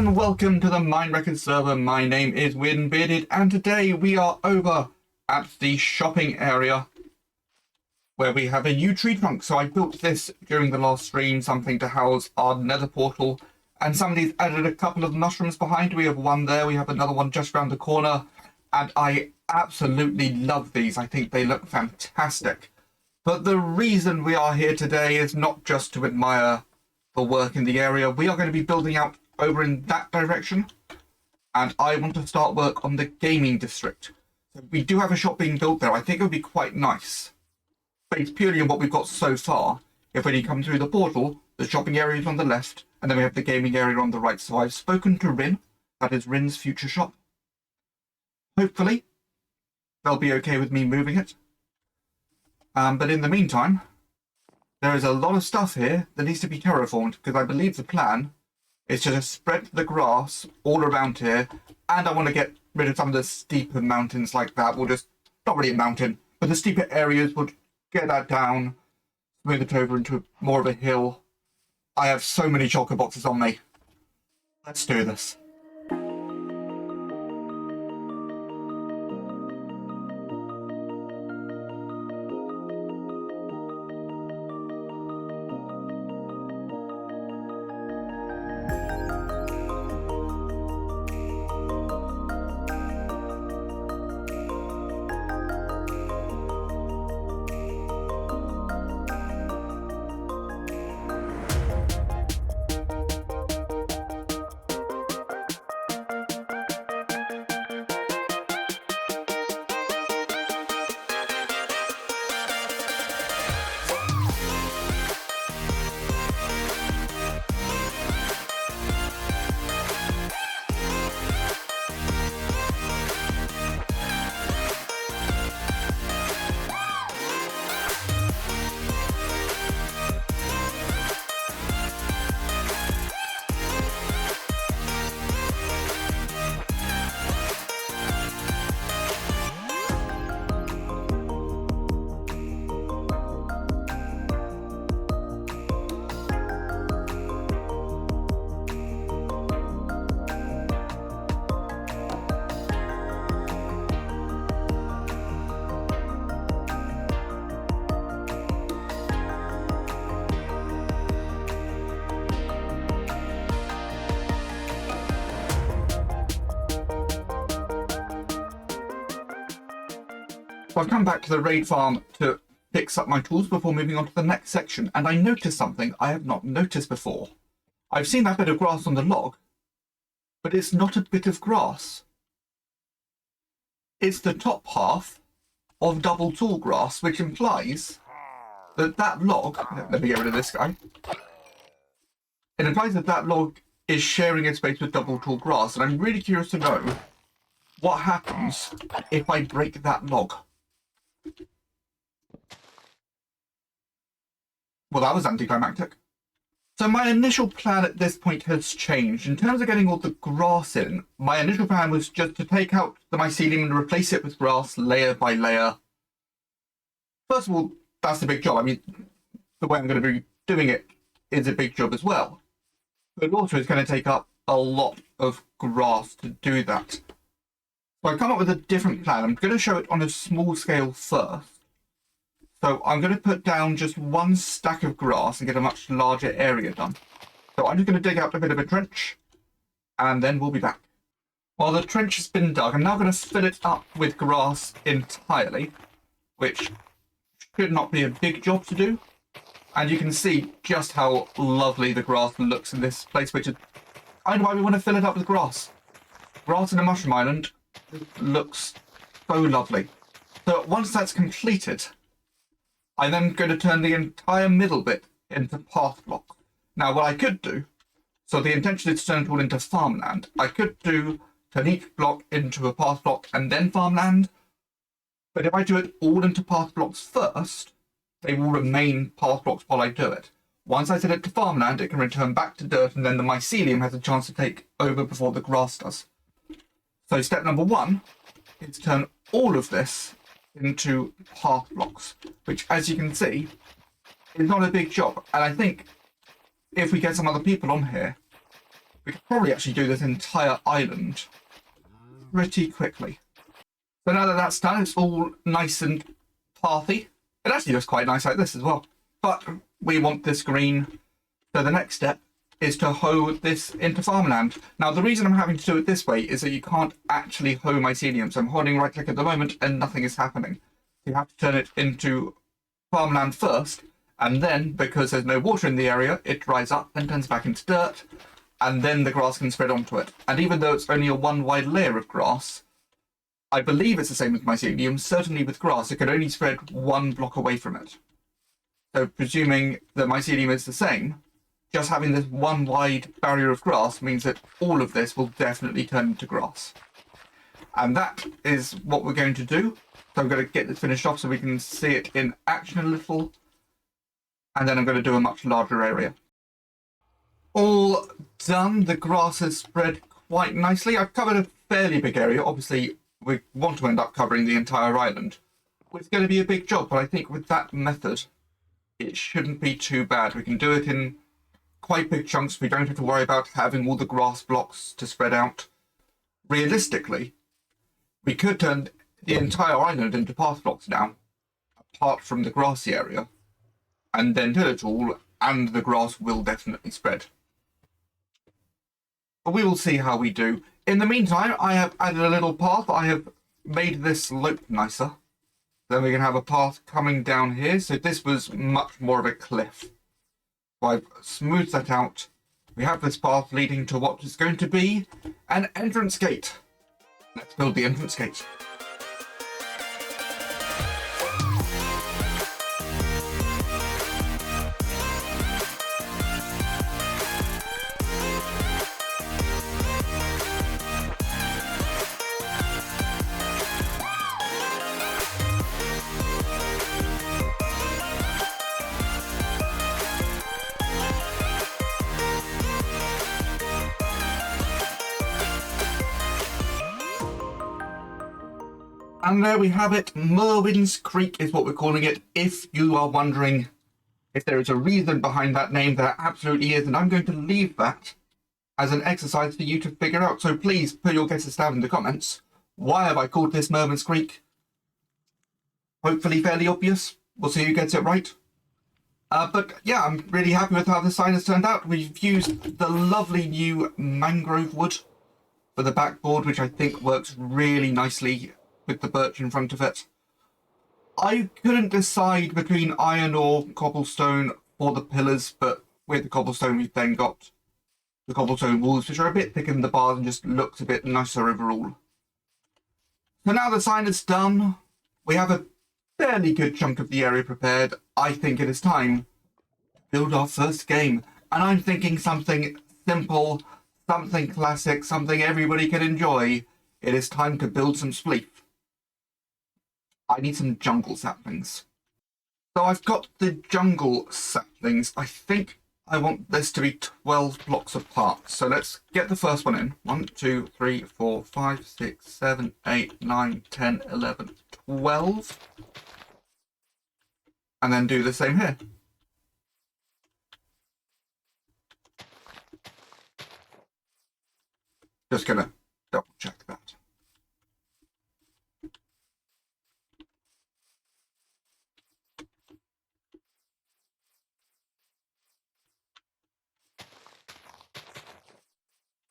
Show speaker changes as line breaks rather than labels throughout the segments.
and welcome to the MineWreckers server. My name is Bearded, and today we are over at the shopping area where we have a new tree trunk. So I built this during the last stream, something to house our nether portal, and somebody's added a couple of mushrooms behind. We have one there, we have another one just around the corner, and I absolutely love these. I think they look fantastic. But the reason we are here today is not just to admire the work in the area. We are going to be building out over in that direction, and I want to start work on the gaming district. So we do have a shop being built there. I think it would be quite nice, based purely on what we've got so far. If when you come through the portal, the shopping area is on the left, and then we have the gaming area on the right. So I've spoken to Rin, that is Rin's future shop. Hopefully they'll be okay with me moving it. But in the meantime, there is a lot of stuff here that needs to be terraformed, because I believe the plan is to just spread the grass all around here, and I want to get rid of some of the steeper mountains like that. We'll just, not really a mountain, but the steeper areas, we'll get that down, smooth it over into more of a hill. I have so many chocolate boxes on me. Let's do this. So I've come back to the raid farm to fix up my tools before moving on to the next section, and I noticed something I have not noticed before. I've seen that bit of grass on the log, but it's not a bit of grass. It's the top half of double tall grass, which implies that that log... Let me get rid of this guy. It implies that that log is sharing a space with double tall grass, and I'm really curious to know what happens if I break that log. Well, that was anticlimactic. So my initial plan at this point has changed. In terms of getting all the grass in, my initial plan was just to take out the mycelium and replace it with grass layer by layer. First of all, that's a big job. I mean, the way I'm going to be doing it is a big job as well. But also it's going to take up a lot of grass to do that. So I've come up with a different plan. I'm going to show it on a small scale first. So I'm going to put down just one stack of grass and get a much larger area done. So I'm just going to dig out a bit of a trench, and then we'll be back. While the trench has been dug, I'm now going to fill it up with grass entirely, which should not be a big job to do. And you can see just how lovely the grass looks in this place, which is kind of why we want to fill it up with grass. Grass in a mushroom island looks so lovely. So once that's completed, I'm then going to turn the entire middle bit into path block. Now, what I could do, so the intention is to turn it all into farmland. I could turn each block into a path block and then farmland. But if I do it all into path blocks first, they will remain path blocks while I do it. Once I set it to farmland, it can return back to dirt, and then the mycelium has a chance to take over before the grass does. So step number one is turn all of this into path blocks, which, as you can see, is not a big job. And I think if we get some other people on here we could probably actually do this entire island pretty quickly. So now that that's done, it's all nice and pathy. It actually looks quite nice like this as well. But we want this green. So the next step is to hoe this into farmland. Now, the reason I'm having to do it this way is that you can't actually hoe mycelium. So I'm holding right click at the moment and nothing is happening. You have to turn it into farmland first. And then, because there's no water in the area, it dries up and turns back into dirt. And then the grass can spread onto it. And even though it's only a one wide layer of grass, I believe it's the same with mycelium. Certainly with grass, it can only spread one block away from it. So presuming the mycelium is the same, just having this one wide barrier of grass means that all of this will definitely turn into grass. And that is what we're going to do. So I'm going to get this finished off so we can see it in action a little. And then I'm going to do a much larger area. All done. The grass has spread quite nicely. I've covered a fairly big area. Obviously, we want to end up covering the entire island. It's going to be a big job, but I think with that method, it shouldn't be too bad. We can do it in quite big chunks. We don't have to worry about having all the grass blocks to spread out. Realistically, we could turn the entire island into path blocks now, apart from the grassy area, and then till it all, and the grass will definitely spread. But we will see how we do. In the meantime, I have added a little path. I have made this slope nicer. Then we can have a path coming down here. So this was much more of a cliff. So I've smoothed that out. We have this path leading to what is going to be an entrance gate. Let's build the entrance gate. And there we have it. Merwin's Creek is what we're calling it. If you are wondering if there is a reason behind that name, there absolutely is. And I'm going to leave that as an exercise for you to figure out. So please put your guesses down in the comments. Why have I called this Merwin's Creek? Hopefully fairly obvious. We'll see who gets it right. But yeah, I'm really happy with how the sign has turned out. We've used the lovely new mangrove wood for the backboard, which I think works really nicely with the birch in front of it. I couldn't decide between iron or cobblestone for the pillars, but with the cobblestone we've then got the cobblestone walls, which are a bit thicker than the bars and just looks a bit nicer overall. So now the sign is done, we have a fairly good chunk of the area prepared. I think it is time to build our first game. And I'm thinking something simple, something classic, something everybody can enjoy. It is time to build some spleef. I need some jungle saplings. So I've got the jungle saplings. I think I want this to be 12 blocks apart. So let's get the first one in. 1, 2, 3, 4, 5, 6, 7, 8, 9, 10, 11, 12. And then do the same here. Just gonna double check that.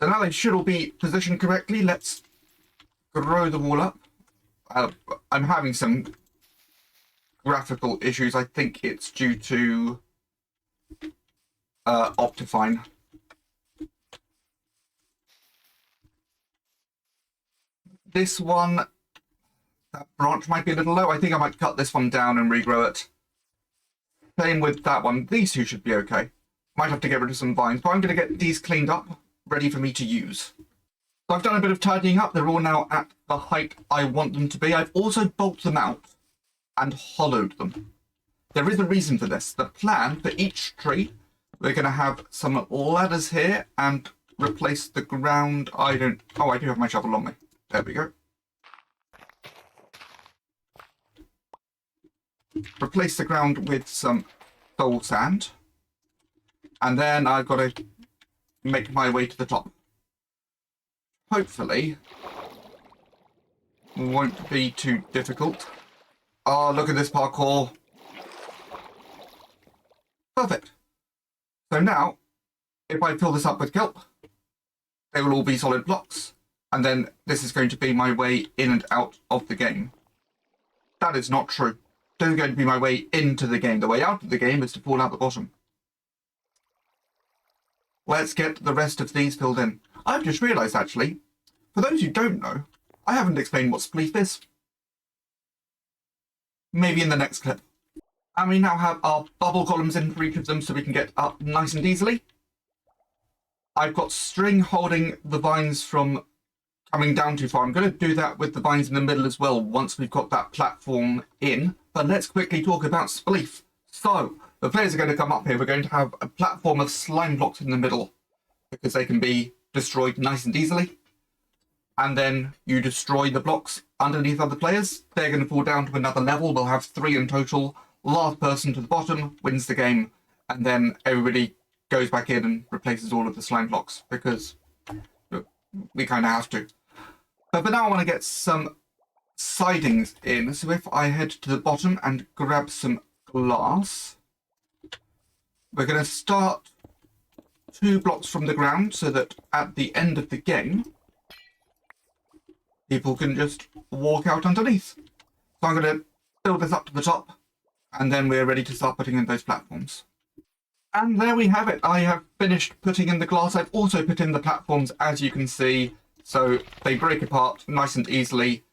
So now they should all be positioned correctly. Let's grow them all up. I'm having some graphical issues. I think it's due to Optifine. This one, that branch might be a little low. I think I might cut this one down and regrow it. Same with that one. These two should be okay. Might have to get rid of some vines, but I'm going to get these cleaned up, ready for me to use. So I've done a bit of tidying up. They're all now at the height I want them to be. I've also bolted them out and hollowed them. There is a reason for this. The plan for each tree, we're going to have some ladders here and replace the ground. Oh, I do have my shovel on me. There we go. Replace the ground with some soul sand. And then I've got to make my way to the top. Hopefully, won't be too difficult. Oh, look at this parkour. Perfect. So now, if I fill this up with kelp, they will all be solid blocks. And then this is going to be my way in and out of the game. That is not true. This is going to be my way into the game. The way out of the game is to fall out the bottom. Let's get the rest of these filled in. I've just realised, actually, for those who don't know, I haven't explained what spleef is. Maybe in the next clip. And we now have our bubble columns in for each of them so we can get up nice and easily. I've got string holding the vines from coming down too far. I'm going to do that with the vines in the middle as well once we've got that platform in. But let's quickly talk about spleef. So, the players are going to come up here. We're going to have a platform of slime blocks in the middle because they can be destroyed nice and easily. And then you destroy the blocks underneath other players. They're going to fall down to another level. We'll have 3 in total. Last person to the bottom wins the game. And then everybody goes back in and replaces all of the slime blocks because we kind of have to. But for now, I want to get some sidings in. So if I head to the bottom and grab some glass, we're going to start 2 blocks from the ground so that at the end of the game, people can just walk out underneath. So I'm going to build this up to the top, and then we're ready to start putting in those platforms. And there we have it. I have finished putting in the glass. I've also put in the platforms, as you can see, so they break apart nice and easily.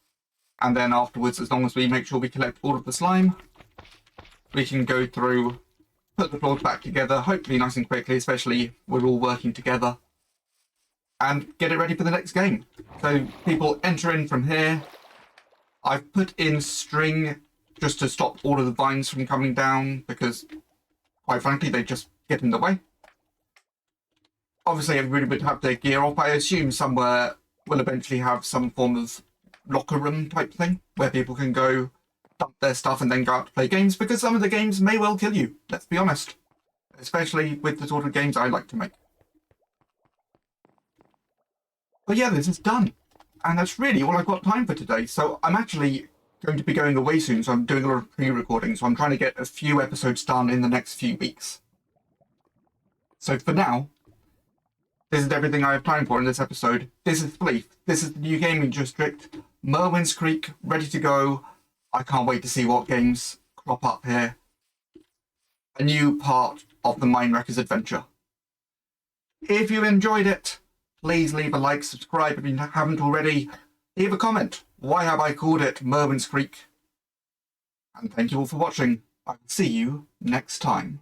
And then afterwards, as long as we make sure we collect all of the slime, we can go through, put the floors back together, hopefully nice and quickly, especially we're all working together, and get it ready for the next game. So people enter in from here. I've put in string just to stop all of the vines from coming down because, quite frankly, they just get in the way. Obviously, everybody would have their gear off. I assume somewhere will eventually have some form of locker room type thing where people can go dump their stuff and then go out to play games, because some of the games may well kill you, let's be honest. Especially with the sort of games I like to make. But yeah, this is done. And that's really all I've got time for today. So I'm actually going to be going away soon, so I'm doing a lot of pre-recording, so I'm trying to get a few episodes done in the next few weeks. So for now, this is everything I have time for in this episode. This is Spleef. This is the new gaming district. Merwin's Creek, ready to go. I can't wait to see what games crop up here. A new part of the MineWreckers adventure. If you enjoyed it, please leave a like, subscribe if you haven't already. Leave a comment. Why have I called it Merwin's Creek? And thank you all for watching. I will see you next time.